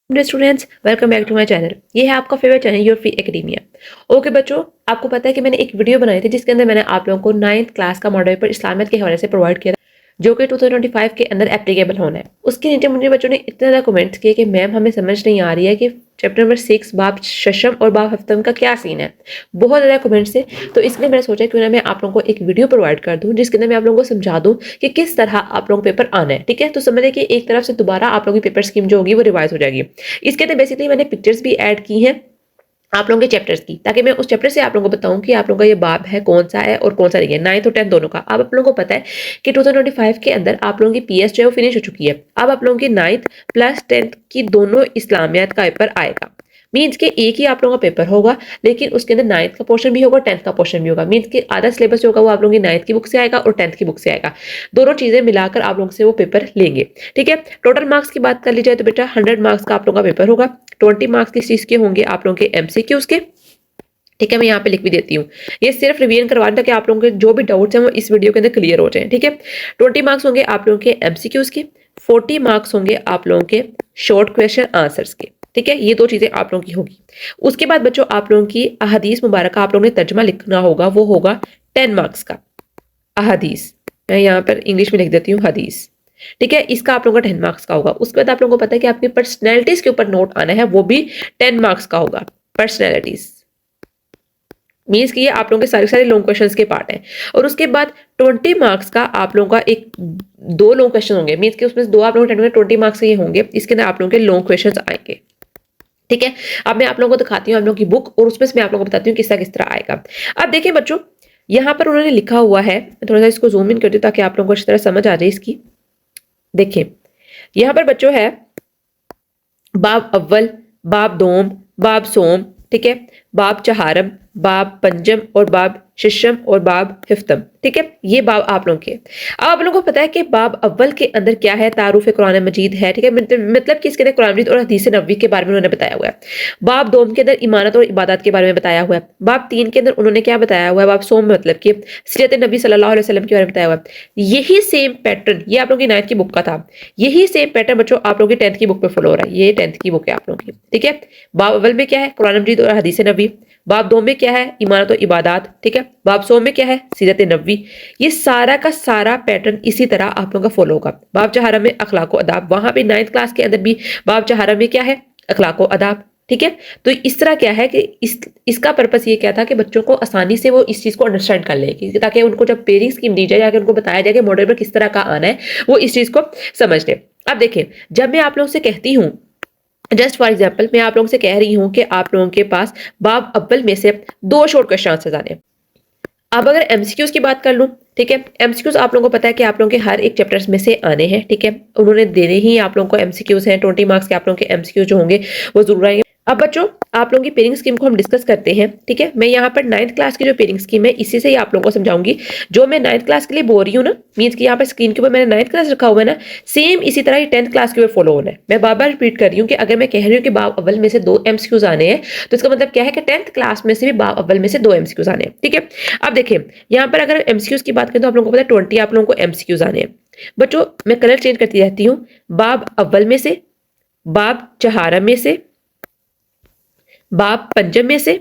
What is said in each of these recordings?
Students, welcome back to my channel. ये है आपका favourite channel your free academia. Okay बच्चों, आपको पता है कि मैंने एक वीडियो बनाई थी जिसके अंदर मैंने आप लोगों को 9th क्लास का मॉडल पेपर इस्लामियत के हवाले से प्रोवाइड किया था, जो कि 2025 के अंदर एप्लीकेबल होना है। उसके नीचे मुझे बच्चों ने इतने ज़्यादा कमेंट्स किए कि मैम हमें समझ नहीं आ रही है कि चैप्टर नंबर 6 बाब शशम और बाब हफ्तम का क्या सीन है। बहुत ज़्यादा कमेंट्स थे, तो इसलिए मैंने सोचा क्यों ना मैं आप लोगों को एक वीडियो प्रोवाइड कर दूं जिसके अंदर मैं आप लोगों को समझा दूं कि किस तरह आप लोगों को पेपर आना है। ठीक है, तो समझ लें कि एक तरफ से दोबारा आप लोगों की पेपर स्कीम जो होगी वो रिवाइज हो जाएगी। इसके अंदर बेसिकली मैंने पिक्चर्स भी ऐड की हैं आप लोगों के चैप्टर्स की, ताकि मैं उस चैप्टर से आप लोगों को बताऊं कि आप लोगों का ये बाब है कौन सा है और कौन सा नहीं है, 9th और 10th दोनों का। अब आप लोगों को पता है कि 2025 के अंदर आप लोगों की पीएस जो है वो फिनिश हो चुकी है। अब आप लोगों की 9th प्लस 10th की दोनों इस्लामियात का पेपर आएगा। मीन्स के एक ही आप लोगों का पेपर होगा, लेकिन उसके अंदर 9th का पोर्शन भी होगा, 10th का पोर्शन भी होगा। मीन्स के आधा सिलेबस जो होगा वो आप लोगों की 9th की बुक से आएगा और 10th की बुक से आएगा। दोनों चीजें मिलाकर आप लोगों से वो पेपर लेंगे। ठीक है, टोटल मार्क्स की बात कर ली जाए तो बेटा 100 मार्क्स का आप लोगों का पेपर होगा। 20 मार्क्स किस चीज के होंगे, आप लोगों के एमसीक्यूज के। ठीक है, मैं यहाँ पे लिख भी देती हूँ, ये सिर्फ रिवीजन करवाना था कि आप लोगों के जो भी डाउट्स हैं वो इस वीडियो के अंदर क्लियर हो जाएं। ठीक है, 20 मार्क्स होंगे आप लोगों के एमसीक्यूज के, 40 मार्क्स होंगे आप लोगों के शॉर्ट क्वेश्चन आंसर्स के। ठीक है, ये दो चीजें आप लोगों की होगी। उसके बाद बच्चों आप लोगों की अहादीस मुबारक का आप लोगों ने तर्जमा लिखना होगा, वो होगा 10 मार्क्स का। अहादीस, मैं यहाँ पर इंग्लिश में लिख देती हूँ हदीस। ठीक है, इसका आप लोगों का 10 मार्क्स का होगा। उसके बाद आप लोगों को पता है कि आपकी पर्सनैलिटीज के ऊपर नोट आना है, वो भी 10 मार्क्स का होगा। पर्सनैलिटीज मीन्स कि ये आप लोगों के सारे लॉन्ग क्वेश्चंस के पार्ट हैं। और उसके बाद 20 मार्क्स का आप लोगों का दो लॉन्ग क्वेश्चन होंगे। मीन्स कि उसमें से दो आप लोगों के 20 मार्क्स के ये होंगे, इसके अंदर आप लोगों के लॉन्ग क्वेश्चन आएंगे। ठीक है, अब मैं आप लोगों को दिखाती हूँ आप लोगों की बुक, और उसमें से मैं आप लोगों को बताती हूँ किस तरह आएगा। अब देखिए बच्चों, यहाँ पर उन्होंने लिखा हुआ है, मैं थोड़ा सा इसको जूम इन करती हूँ ताकि आप लोगों को अच्छी तरह समझ आ जाए इसकी। देखिए यहाँ पर बच्चों है बाब अव्वल, बाब दोम, बाब सोम। ठीक है, बाब चहारम, बाब पंजम और बाब शिशम और बाब हिफ्तम। ठीक है, ये बाब आप लोगों के। अब आप लोगों को पता है कि बाब अव्वल के अंदर क्या है, तारुफ कुरान मजीद है। ठीक है, मतलब कि इसके अंदर कुरान मजीद और हदीस नबवी के बारे में उन्होंने बताया हुआ है। बाब दोम के अंदर इमानत और इबादत के बारे में बताया हुआ है। बाब 3 के अंदर उन्होंने क्या बताया हुआ है, बाब सोम मतलब कि सीरत नबी सल्लल्लाहु अलैहि वसल्लम के बारे में बताया हुआ है। यही सेम पैटर्न ये आप लोगों की 9th की बुक का था। यही सेम पैटर्न बच्चों आप लोगों की 10th की बुक पे फॉलो हो रहा है। ये 10th की बुक है आप लोगों की। ठीक है, बाब अव्वल में क्या है, कुरान मजीद और हदीस नबी। बाब दो में क्या है, इमानत और इबादत। ठीक है, बाब सौ में क्या है, सीरत नबवी। ये सारा का सारा पैटर्न इसी तरह आप लोगों का फॉलो होगा। बाब चहारा में अखलाक व अदाब, वहां पे 9th क्लास के अंदर भी बाब चहारा में क्या है, अखलाक व अदाब। ठीक है, तो इस तरह क्या है कि इसका पर्पस ये क्या था कि बच्चों को आसानी से वो इस चीज को अंडरस्टैंड कर ले, ताकि उनको जब पेयरिंग स्कीम दी जाए, जाके उनको बताया जाए कि मॉडल पर किस तरह का आना है, वो इस चीज को समझ ले। अब देखें, जब मैं आप लोगों से कहती हूँ, जस्ट फॉर एग्जाम्पल मैं आप लोगों से कह रही हूं कि आप लोगों के पास बाब अव्वल में से 2 शॉर्ट क्वेश्चन आंसर आने हैं। अब अगर एमसीक्यूज की बात कर लूं, ठीक है, एमसीक्यूज आप लोगों को पता है कि आप लोगों के हर एक चैप्टर्स में से आने हैं। ठीक है, उन्होंने देने ही आप लोगों को एमसीक्यूज हैं। 20 मार्क्स के आप लोगों के एमसीक्यूज जो होंगे वो जरूर आएंगे। अब बच्चों आप लोगों की पेयरिंग स्कीम को हम डिस्कस करते हैं। ठीक है, मैं यहाँ पर 9th क्लास की जो पेयरिंग स्कीम है इसी से ही आप लोगों को समझाऊंगी। जो मैं 9th क्लास के लिए बोल रही हूँ ना, मीन्स कि यहाँ पर स्क्रीन के ऊपर मैंने 9th क्लास रखा हुआ है ना, सेम इसी तरह ही 10th क्लास के ऊपर फॉलो होना है। मैं बार बार रिपीट कर रही हूँ कि अगर मैं कह रही हूँ कि बाब अव्वल में से 2 एमसीक्यूज आने हैं, तो इसका मतलब क्या है कि 10th क्लास में से भी बाब अव्वल में से 2 एमसीक्यूज आने हैं। ठीक है, अब देखिए यहाँ पर अगर एमसीक्यूज की बात करें तो आप लोगों को पता है 20 आप लोगों को एमसीक्यूज आने हैं। बच्चों मैं कलर चेंज करती रहती हूँ, बाब अव्वल में से, बाब चहारा में से, बाब पंजम में से,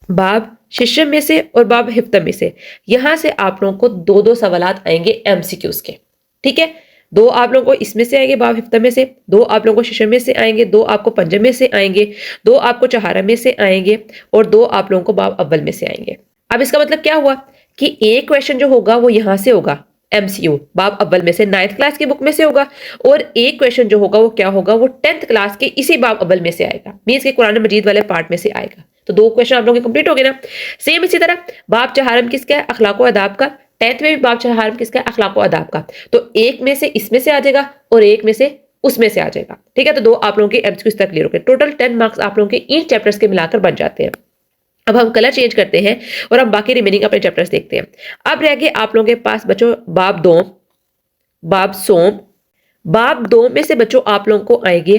बाब शिशम में से और बाब हिफ्तम में से। यहां से आप लोगों को 2-2 सवालात आएंगे एमसीक्यूज के। ठीक है, 2 आप लोगों को इसमें से आएंगे बाब हिफ्तम में से, 2 आप लोगों को शिशम में से आएंगे, 2 आपको पंजम में से आएंगे, 2 आपको चहारा में से आएंगे और 2 आप लोगों को बाब अव्वल में से आएंगे। अब इसका मतलब क्या हुआ कि एक क्वेश्चन जो होगा वो यहां से होगा एमसीयू बाब अव्वल में से 9th क्लास की बुक में से होगा, और एक क्वेश्चन जो होगा वो क्या होगा, वो 10th क्लास के इसी बाब अव्वल में से आएगा, मींस के कुरान मजीद वाले पार्ट में से आएगा। तो 2 क्वेश्चन आप लोगों के कंप्लीट हो गए ना। सेम इसी तरह बाब चहारम किसका है, अखलाक व अदाब का। 10th में भी बाब चहारम किसका है, अखलाक व अदाब का। तो एक में से इसमें से आ जाएगा और एक में से उसमें से आ जाएगा। ठीक है, तो 2 आप लोगों के एमसीक्यू तक क्लियर हो गए। टोटल 10 मार्क्स आप लोगों के इन चैप्टर्स के मिलाकर बन जाते हैं। अब हम कलर चेंज करते हैं और हम बाकी रिमेनिंग अपने चैप्टर्स देखते हैं। अब रह गए आप लोगों के पास बच्चों बाब दोम, बाब सोम। बाब दो में से बच्चों आप लोगों को आएंगे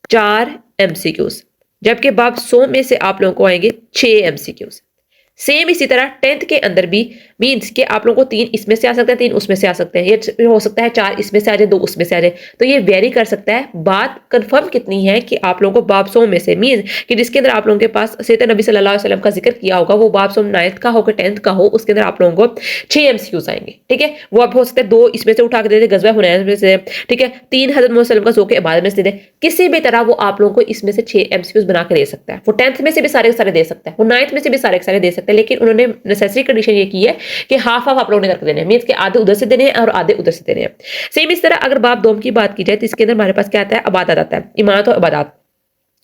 4 एमसीक्यूज, जबकि बाब सोम में से आप लोगों को आएंगे 6 एमसीक्यूज। सेम इसी तरह 10th के अंदर भी मीन्स कि आप लोगों को 3 इसमें से आ सकते हैं, 3 उसमें से आ सकते हैं, ये हो सकता है 4 इसमें से आ जाए, 2 उसमें से आ जाए, तो ये वेरी कर सकता है। बात कंफर्म कितनी है कि आप लोगों को बाब सोम में से, मीन्स कि जिसके अंदर आप लोगों के पास सैयदना नबी सल्लल्लाहु अलैहि वसल्लम का जिक्र किया होगा, वो बाब सोम 9th का हो कि 10th का हो, उसके अंदर आप लोगों को 6 MCQs आएंगे। ठीक है, वो आप हो सकता है 2 इसमें से उठा के दे दे, गज़वा हुनैन में से, ठीक है, 3 हज़रत मोहम्मद सल्लल्लाहु अलैहि वसल्लम का ज़ोक़े इबादत में से दे दे, किसी भी तरह वो आप लोगों को इसमें से 6 MCQs बना के दे सकता है। वो 10th में से भी सारे के सारे दे सकता है, वो 9th में से भी सारे के सारे दे सकता है, लेकिन उन्होंने नेसेसरी कंडीशन ये की है कि हाफ हाफ आप लोगों ने करके देने हैं, मीन्स के आधे उधर से देने हैं और आधे उधर से देने हैं। सेम इस तरह अगर बाब दोम की बात की जाए तो इसके अंदर हमारे पास क्या आता है, अबादत आता है, इमारत और इबादत।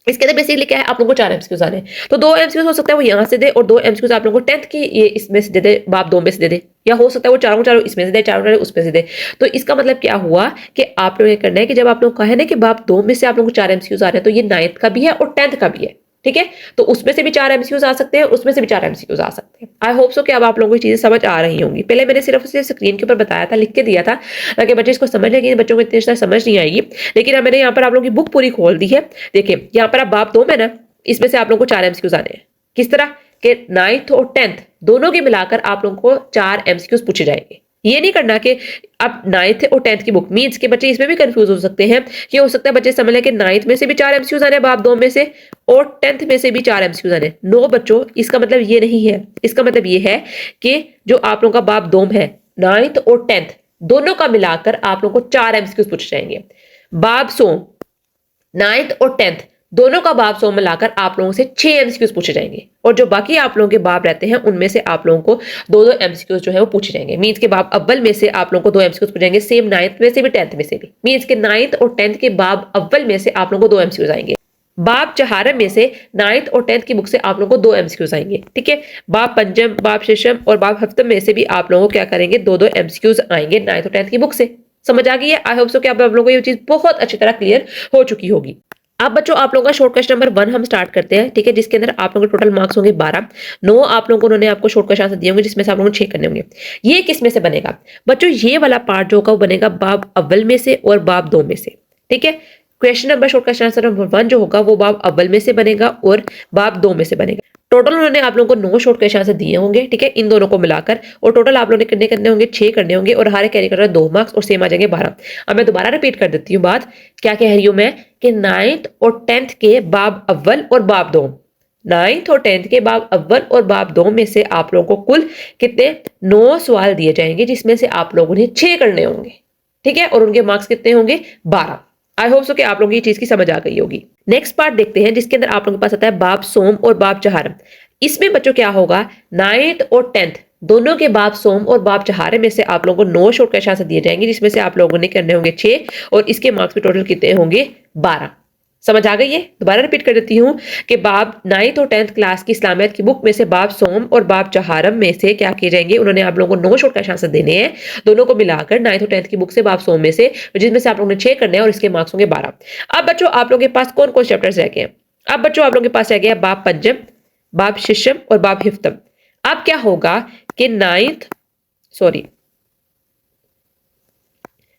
इसके अंदर बेसिकली क्या है, आप लोगों को 4 MCQs आने हैं, तो 2 MCQs हो सकता है वो यहाँ से दे और 2 MCQs आप लोगों को 10th की ये इसमें से दे दे, बाब दो में से दे दे, या हो सकता है वो चारों चारों इसमें से दे, चारों चारों उसमें से दे। तो इसका मतलब क्या हुआ कि आप लोगों ने करना है कि जब आप लोग कहे ना कि बाब दो में से आप लोगों को 4 MCQs आ रहे हैं, तो ये 9th का भी है और 10th का भी है। ठीक है, तो उसमें से भी 4 MCQs आ सकते हैं, उसमें से भी 4 MCQs आ सकते हैं। आई होप सो कि अब आप लोगों को चीजें समझ आ रही होंगी। पहले मैंने सिर्फ स्क्रीन के ऊपर बताया था, लिख के दिया था ताकि बच्चे इसको समझ लें, बच्चों को इतनी समझ नहीं आएगी। लेकिन अब मैंने यहाँ पर आप लोगों की बुक पूरी खोल दी है। देखिए यहाँ पर आप बाब दो में ना, इसमें से आप लोगों को 4 MCQs आने हैं। किस तरह के 9th और 10th दोनों के मिलाकर आप लोगों को 4 MCQs पूछे जाएंगे। ये नहीं करना कि अब 9th और 10th की बुक, मीन्स के बच्चे इसमें भी कंफ्यूज हो सकते हैं कि हो सकता है बच्चे समझ लें कि 9th में से भी 4 MCQs आने हैं बाब दो में से और 10th में से भी 4 MCQs आने हैं। नो बच्चों, इसका मतलब ये नहीं है। इसका मतलब ये है कि जो आप लोगों का बाब दोम है, 9th और 10th दोनों का मिलाकर आप लोगों को 4 MCQs पूछे जाएंगे। बाब सोम 9th और 10th दोनों का बाब सोम मिलाकर आप लोगों से 6 MCQs पूछे जाएंगे, और जो बाकी आप लोगों के बाब रहते हैं उनमें से आप लोगों को 2-2 MCQs जो है वो पूछे जाएंगे। मीन्स के बाब अव्वल में से आप लोगों को 2 MCQs पूछे जाएंगे, सेम 9th में से भी 10th में से भी। मीन्स के 9th और 10th के बाब अव्वल में से आप लोगों को 2 MCQs आएंगे। बाब चहारम में से 9th और 10th की बुक से आप लोगों को 2 MCQs आएंगे। ठीक है, बाब पंजम, बाब शिशम और बाब हफ्तम में से भी आप लोगों को क्या करेंगे, 2-2 MCQs आएंगे 9th और 10th की बुक से। समझ आ गई है? आई होप सो कि अब आप लोगों को ये चीज बहुत अच्छी तरह क्लियर हो चुकी होगी। अब बच्चों आप लोगों का शॉर्ट क्वेश्चन नंबर 1 हम स्टार्ट करते हैं। ठीक है, जिसके अंदर आप लोगों के टोटल मार्क्स होंगे 12। 9 आप लोगों को उन्होंने आपको शॉर्ट क्वेश्चन आंसर दिए होंगे, जिसमें से आप लोगों को 6 करने होंगे। ये किस में से बनेगा बच्चों? ये वाला पार्ट जो होगा वो बनेगा बाब अव्वल में से और बाब दो में से। ठीक है, question number short question answer number 1 जो होगा वो बाब अव्वल में से बनेगा और बाब दो में से बनेगा। टोटल उन्होंने आप लोगों को 9 शॉर्ट क्वेश्चन आंसर दिए होंगे। ठीक है, इन दोनों को मिलाकर, और टोटल आप लोगों ने कितने करने होंगे, 6 करने होंगे, और हर कैरी कर 2 मार्क्स और सेम आ जाएंगे 12। अब मैं दोबारा रिपीट कर देती हूँ बात, क्या कह रही हूँ मैं कि 9th और 10th के बाब अव्वल और बाब दो, 9th और 10th के बाब अव्वल और बाब दो में से आप लोगों को कुल कितने 9 सवाल दिए जाएंगे, जिसमें से आप लोगों ने 6 करने होंगे। ठीक है, और उनके मार्क्स कितने होंगे, 12। आई होप सो कि आप लोगों को ये चीज की समझ आ गई होगी। नेक्स्ट पार्ट देखते हैं, जिसके अंदर आप लोगों के पास आता है बाब सोम और बाब चहारम। इसमें बच्चों क्या होगा, 9th और 10th दोनों के बाब सोम और बाब चहारे में से आप लोगों को 9 शॉर्ट क्वेश्चन आंसर दिए जाएंगे, जिसमें से आप लोगों ने करने होंगे 6, और इसके मार्क्स भी टोटल कितने होंगे, 12। समझ आ गई है? दोबारा रिपीट कर देती हूँ कि बाब 9th और 10th क्लास की इस्लामियत की बुक में से बाब सोम और बाब चहारम में से क्या किए जाएंगे, उन्होंने आप लोगों को 9 शॉर्ट क्वेश्चन आंसर देने हैं, दोनों को मिलाकर 9th और 10th की बुक से बाब सोम में से, जिसमें से आप लोगों ने 6 करने हैं और इसके मार्क्स होंगे 12। अब बच्चों आप लोगों के पास कौन कौन चैप्टर्स रह गए हैं? अब बच्चों आप लोगों के पास रह गया बाब पंजम, बाब शिशम और बाब हिफ्तम। अब क्या होगा कि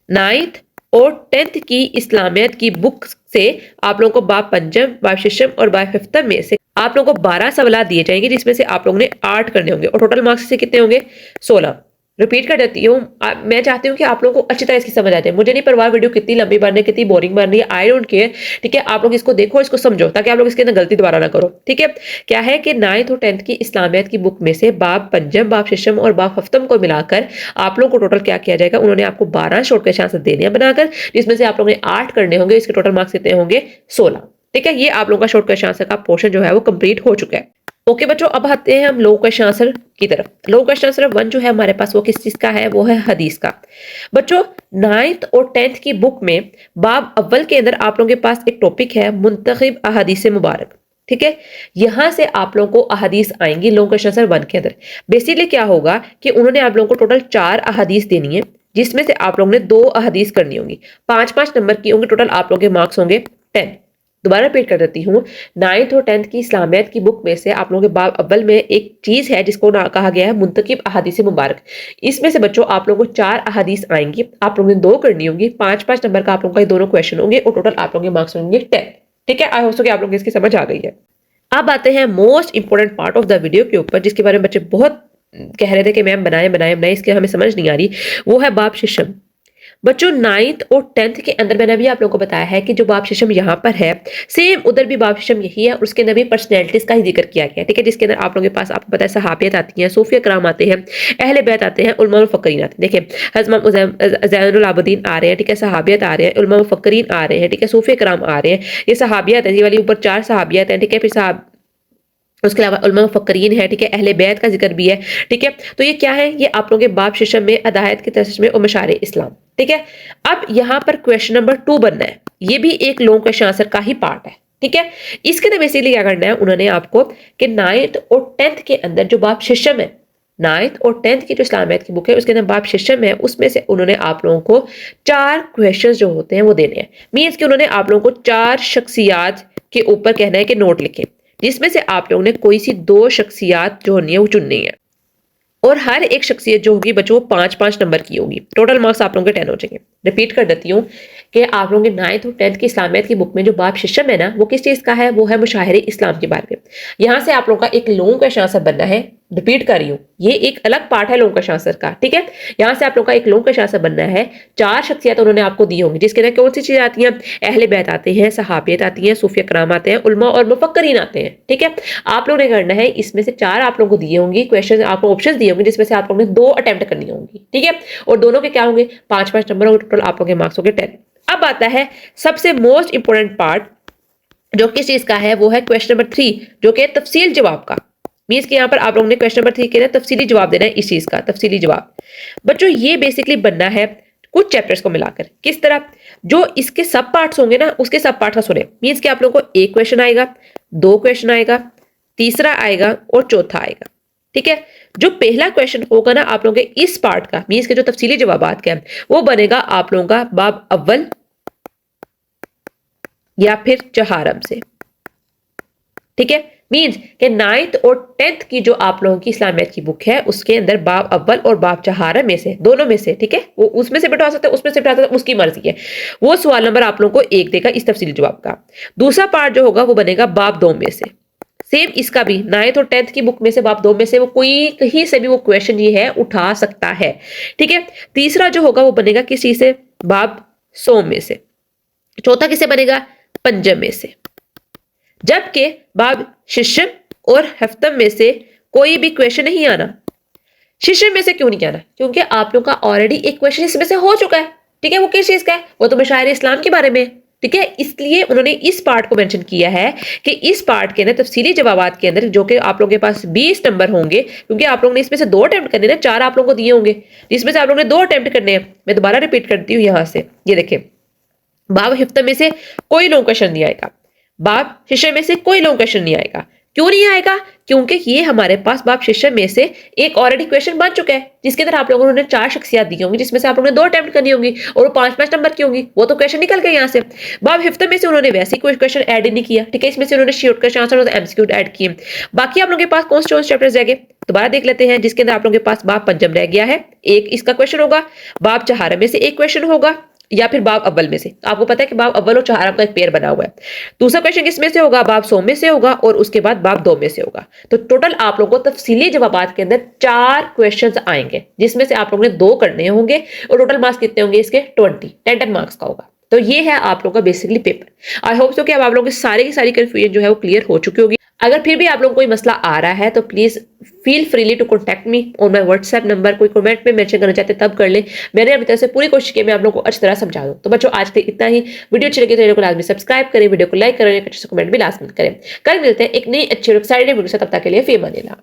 9th और 10th की इस्लामियत की बुक से आप लोगों को बाब पंजम, बाब शिशम और बाब हिफ्तम में से आप लोगों को 12 सवाल दिए जाएंगे, जिसमें से आप लोगों ने 8 करने होंगे, और टोटल मार्क्स से कितने होंगे, 16। रिपीट कर देती हूँ, मैं चाहती हूँ कि आप लोगों को अच्छी तरह इसकी समझ आ जाए। मुझे नहीं परवाह वीडियो कितनी लंबी बन रही है, कितनी बोरिंग बन रही है, आई डोंट केयर। ठीक है, आप लोग इसको देखो, इसको समझो, ताकि आप लोग इसके अंदर गलती दोबारा ना करो। ठीक है, क्या है कि 9th और 10th की इस्लामियत की बुक में से बाब पंजम, बाब शिशम और बाब हफ्तम को मिलाकर आप लोगों को टोटल क्या किया जाएगा, उन्होंने आपको 12 शॉर्ट क्वेश्चन आंसर देने हैं बनाकर, जिसमें से आप लोगों ने 8 करने होंगे, इसके टोटल मार्क्स कितने होंगे, 16। ठीक है, ये आप लोगों का शॉर्ट क्वेश्चन आंसर का पोर्शन जो है वो कंप्लीट हो चुका है। ओके बच्चों, अब आते हैं हम लॉन्ग क्वेश्चन आंसर की तरफ। लॉन्ग क्वेश्चन आंसर 1 जो है हमारे पास, वो किस चीज का है, वो है हदीस का। बच्चों 9th और 10th की बुक में बाब अव्वल के अंदर आप लोगों के पास एक टॉपिक है मुंतखिब अहादीस मुबारक। ठीक है, यहां से आप लोगों को अहादीस आएंगी लॉन्ग क्वेश्चन आंसर 1 के अंदर। बेसिकली क्या होगा कि उन्होंने आप लोगों को टोटल 4 अहादीस देनी है, जिसमें से आप लोगों ने 2 अहादीस करनी होंगी, 5-5 नंबर की होंगी, टोटल आप लोगों के मार्क्स होंगे 10। दोबारा रिपीट कर देती हूँ, 9th और 10th की इस्लामियत की बुक में से आप लोगों के बाब अव्वल में एक चीज है जिसको कहा गया है मुंतकिब अहादीस मुबारक। इसमें से बच्चों आप लोगों को 4 अहादीस आएंगी, आप लोगों ने 2 करनी होंगी, 5-5 नंबर का आप लोगों का ये दोनों क्वेश्चन होंगे, और टोटल आप लोगों के मार्क्स होंगे 10। ठीक है, आई होप सो कि आप लोगों को इसकी समझ आ गई है। अब आते हैं most important part of the video के ऊपर, जिसके बारे में बच्चे बहुत कह रहे थे कि मैम बनाए बनाए बनाए, इसके हमें समझ नहीं आ रही, वो है बाब शिशम। बच्चों 9th और 10th के अंदर मैंने अभी आप लोगों को बताया है कि जो बाब शिशम यहाँ पर है, सेम उधर भी बाब शिशम यही है, और उसके अंदर भी पर्सनैलिटीज का ही जिक्र किया गया है, ठीक है, जिसके अंदर आप लोगों के पास आपको पता है सहाबियत आती हैं, सूफिया कराम आते हैं, अहले बैत आते हैं, उलमा मुफक्करीन आते हैं। देखिए हज़रत ज़ैनुल आबिदीन आ रहे हैं, ठीक है, सहाबियत आ रहे हैं, उलमा मुफक्करीन आ रहे हैं, ठीक है, सूफिया कराम आ रहे हैं, ये सहाबियत है, ये वाली ऊपर 4 सहाबियत हैं, ठीक है, फिर उसके अलावा उलमा मुफक्करीन है, ठीक है, अहले बैत का जिक्र भी है, ठीक है। तो ये क्या है, ये आप लोगों के बाब शिशम में अदायत की तशरीह में और मशारे इस्लाम, ठीक है। अब यहाँ पर क्वेश्चन नंबर 2 बनना है, ये भी एक लॉन्ग क्वेश्चन आंसर का ही पार्ट है, ठीक है। इसके अंदर बेसिकली क्या करना है उन्होंने आपको कि 9th और 10th के अंदर जो बाब शिशम है, 9th और 10th की जो इस्लामियत की बुक है उसके अंदर बाब शिशम है, उसमें से उन्होंने आप लोगों को 4 क्वेश्चन जो होते हैं वो देने हैं। मीन्स कि उन्होंने आप लोगों को 4 शख्सियात के ऊपर कहना है कि नोट लिखें, जिसमें से आप लोगों ने कोई सी 2 शख्सियात जो होनी है वो चुननी है, और हर एक शख्सियत जो होगी बच्चों 5-5 नंबर की होगी। टोटल मार्क्स आप लोगों के 10 हो जाएंगे। रिपीट कर देती हूँ कि आप लोगों के 9th और 10th की इस्लामियत की बुक में जो बाब शिशम है ना, वो किस चीज़ का है, वो है मुशाहिरे इस्लाम के बारे में। यहाँ से आप लोगों का एक लॉन्ग क्वेश्चन आंसर बनना है, रिपीट कर रही हूँ, ये एक अलग पार्ट है लॉन्ग क्वेश्चन आंसर का, ठीक है। यहाँ से आप लोगों का एक लॉन्ग क्वेश्चन आंसर बनना है, 4 शख्सियत उन्होंने आपको दी होंगी, जिसके अंदर कौन सी चीज़ें आती हैं, अहले बैत आते हैं, सहाबियत आती हैं, सूफिया कराम आते हैं, उलमा और मुफक्करीन आते हैं, ठीक है। आप लोगों ने करना है, इसमें से 4 आप लोगों को दिए होंगी क्वेश्चन, आपको ऑप्शन दिए होंगे, जिसमें से आप लोगों ने 2 अटेम्प्ट करनी होंगी, ठीक है, और दोनों के क्या होंगे 5-5 नंबर होंगे, टोटल आप लोगों के मार्क्स होंगे 10। अब आता है सबसे मोस्ट इंपोर्टेंट पार्ट, जो किस चीज का है, वो है क्वेश्चन नंबर 3, जो कि तफसील जवाब का। मीन्स कि यहाँ पर आप लोगों ने क्वेश्चन नंबर 3 के लिए तफसीली जवाब देना है, इस चीज का तफसीली जवाब। बच्चों ये बेसिकली बनना है कुछ चैप्टर्स को मिलाकर, किस तरह, जो इसके सब पार्ट्स होंगे ना, उसके सब पार्ट का सुने। मीन्स कि आप लोगों को 1 क्वेश्चन आएगा, 2 क्वेश्चन आएगा, तीसरा आएगा और चौथा आएगा, ठीक है। जो पहला क्वेश्चन होगा ना आप लोगों के इस पार्ट का, मीन्स के जो तफसीली जवाबात का है, वो बनेगा आप लोगों का बाब अव्वल या फिर चहारम से, ठीक है। मीन्स कि 9th और 10th की जो आप लोगों की इस्लामियत की बुक है, उसके अंदर बाब अव्वल और बाब चहारम में से, दोनों में से, ठीक है, वो उसमें से बैठा सकता है, उसमें से बैठा सकता है, उसकी मर्जी है। वो सवाल नंबर आप लोगों को 1 देगा इस तफसीली जवाब का। दूसरा पार्ट जो होगा वो बनेगा बाब 2 में से, सेम इसका भी 9th और 10th की बुक में से बाब 2 में से वो कोई कहीं से भी वो क्वेश्चन ये है उठा सकता है, ठीक है। तीसरा जो होगा वो बनेगा किस चीज से, बाब 100 में से। चौथा किससे बनेगा, पंजम में से। जबकि बाब शिशम और हफ्तम में से कोई भी क्वेश्चन नहीं आना। शिशम में से क्यों नहीं आना, क्योंकि आप लोगों का ऑलरेडी एक क्वेश्चन इसमें से हो चुका है, ठीक है। वो किस चीज का है, वो तो मशाइर इस्लाम के बारे में, ठीक है। इसलिए उन्होंने इस पार्ट को मेंशन किया है कि इस पार्ट के अंदर तफसीली जवाबात के अंदर, जो कि आप लोगों के पास 20 नंबर होंगे, क्योंकि आप लोगों ने इसमें से 2 अटेम्प्ट करने हैं, 4 आप लोगों को दिए होंगे, जिसमें से आप लोगों ने 2 अटेम्प्ट करने हैं। मैं दोबारा रिपीट करती हूँ, यहां से ये देखें, बाब हिफ्तम में से कोई लॉन्ग क्वेश्चन नहीं आएगा, बाब शिशम में से कोई लॉन्ग क्वेश्चन नहीं आएगा। क्यों नहीं आएगा, क्योंकि ये हमारे पास बाब शिशम में से एक ऑलरेडी क्वेश्चन बन चुका है, जिसके अंदर आप लोगों ने 4 शख्सियत दी होंगी, जिसमें से आप लोगों ने 2 अटेम्प्ट करनी होंगी, और वो 5-5 नंबर की होंगी, वो तो क्वेश्चन निकल गए यहाँ से। बाब हिफ्तम में से उन्होंने वैसे कोई क्वेश्चन ऐड ही नहीं किया, ठीक है। इसमें से उन्होंने शॉर्ट क्वेश्चन आंसर और एमसीक्यू ऐड किए। बाकी आप लोगों के पास कौन से चैप्टर्स रह गए, दोबारा देख लेते हैं, जिसके अंदर आप लोगों के पास बाब पंजम रह गया है, एक इसका क्वेश्चन होगा, बाब चहारम में से एक क्वेश्चन होगा, या फिर बाब अव्वल में से। आपको पता है कि बाब अव्वल और चहारम का एक पेयर बना हुआ है। दूसरा क्वेश्चन किसमें से होगा, बाब 100 में से होगा, और उसके बाद बाब 2 में से होगा। तो टोटल आप लोगों को तफसीली जवाबात के अंदर 4 क्वेश्चंस आएंगे, जिसमें से आप लोगों ने 2 करने होंगे, और टोटल मार्क्स कितने होंगे इसके 10 मार्क्स का होगा। तो ये है आप लोगों का basically paper. I hope so कि अब आप लोगों की सारी कंफ्यूजन जो है वो क्लियर हो चुकी होगी। अगर फिर भी आप लोगों को कोई मसला आ रहा है तो please feel freely to contact me on my WhatsApp number. कोई कमेंट में मेंशन करना चाहते तब कर ले, मैंने अपनी तरफ से पूरी कोशिश की मैं आप लोगों को अच्छी तरह समझा दूं। तो बच्चों आज के इतना ही। वीडियो अच्छी लगी तो वीडियो को लाजमी सब्सक्राइब करें, वीडियो को लाइक करें, अच्छे से कमेंट भी लाजमी करें। कल मिलते हैं एक नई अच्छी वेबसाइट वीडियो से, तब तक के लिए फी अमान अल्लाह।